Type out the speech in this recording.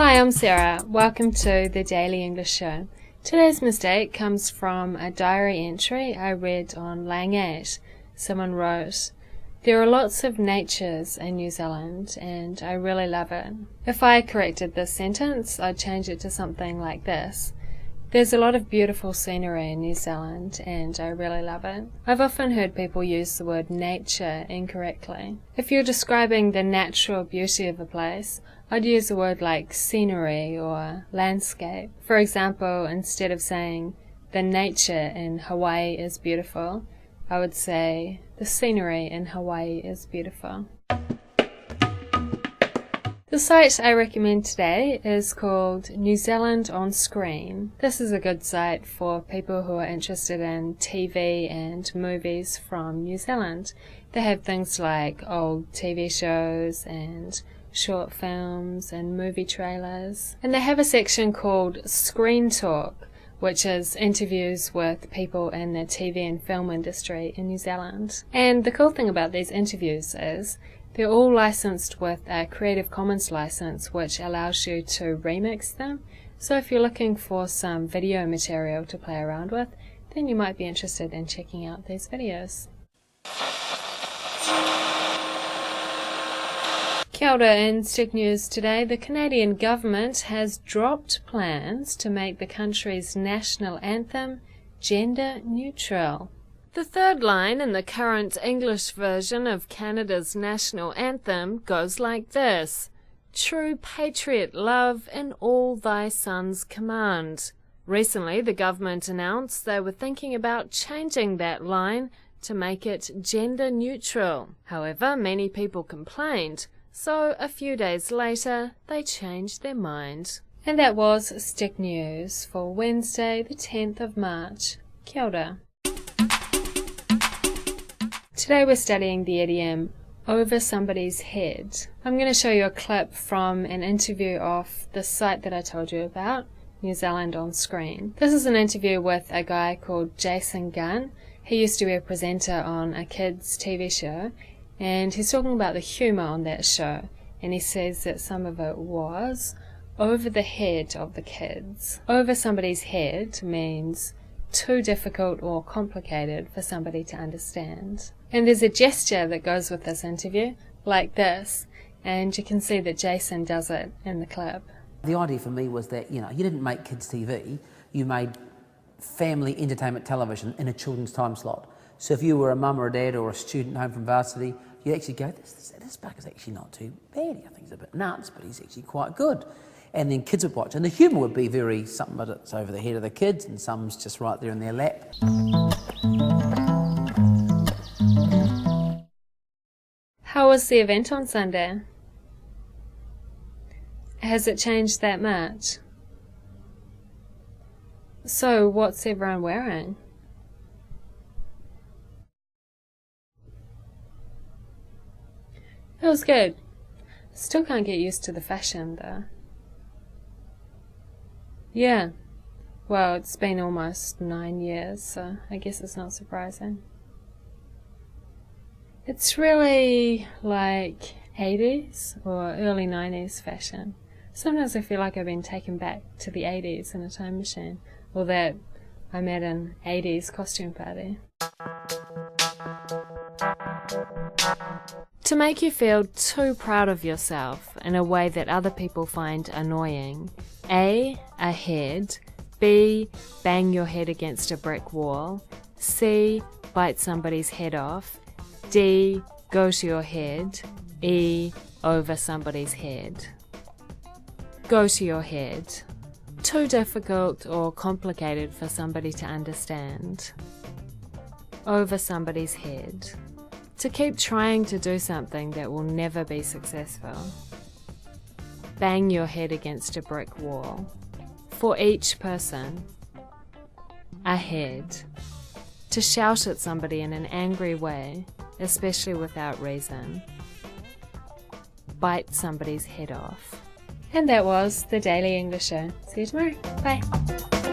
Hi, I'm Sarah. Welcome to the Daily English Show. Today's mistake comes from a diary entry I read on Lang 8. Someone wrote, "There are lots of natures in New Zealand and I really love it." If I corrected this sentence, I'd change it to something like this. There's a lot of beautiful scenery in New Zealand and I really love it. I've often heard people use the word nature incorrectly. If you're describing the natural beauty of a place, I'd use a word like scenery or landscape. For example, instead of saying the nature in Hawaii is beautiful, I would say the scenery in Hawaii is beautiful. The site I recommend today is called New Zealand on Screen. This is a good site for people who are interested in TV and movies from New Zealand. They have things like old TV shows and short films and movie trailers. And they have a section called Screentalk, which is interviews with people in the TV and film industry in New Zealand. And the cool thing about these interviews is they're all licensed with a Creative Commons license, which allows you to remix them. So if you're looking for some video material to play around with, then you might be interested in checking out these videos. Kia ora, in Stick News today, the Canadian government has dropped plans to make the country's national anthem gender neutral. The third line in the current English version of Canada's national anthem goes like this: "True patriot love in all thy sons command." Recently, the government announced they were thinking about changing that line to make it gender neutral. However, many people complained, so a few days later, they changed their mind. And that was Stick News for Wednesday, the 10th of March. Kia ora. Today we're studying the idiom over somebody's head. I'm going to show you a clip from an interview off the site that I told you about, New Zealand on Screen. This is an interview with a guy called Gunn. He used to be a presenter on a kids' TV show, and he's talking about the humour on that show, and he says that some of it was over the head of the kids. Over somebody's head means too difficult or complicated for somebody to understand. And there's a gesture that goes with this interview, like this, and you can see that Jason does it in the clip. The idea for me was that, you didn't make kids TV, you made family entertainment television in a children's time slot. So if you were a mum or a dad or a student home from varsity, you actually go, this bucker's actually not too bad. I think he's a bit nuts, but he's actually quite good. And then kids would watch, and the humour would be very something that's over the head of the kids, and some's just right there in their lap. How was the event on Sunday? Has it changed that much? So what's everyone wearing? It was good. Still can't get used to the fashion though. Yeah. Well, it's been almost 9 years, so I guess it's not surprising. It's really like 80s or early 90s fashion. Sometimes I feel like I've been taken back to the 80s in a time machine, or that I'm at an 80s costume party. To make you feel too proud of yourself in a way that other people find annoying. A head. B, bang your head against a brick wall. C, bite somebody's head off. D, go to your head. E, over somebody's head. Go to your head. Too difficult or complicated for somebody to understand. Over somebody's head. To keep trying to do something that will never be successful. Bang your head against a brick wall. For each person. Ahead. To shout at somebody in an angry way, especially without reason. Bite somebody's head off. And that was the Daily English Show. See you tomorrow. Bye.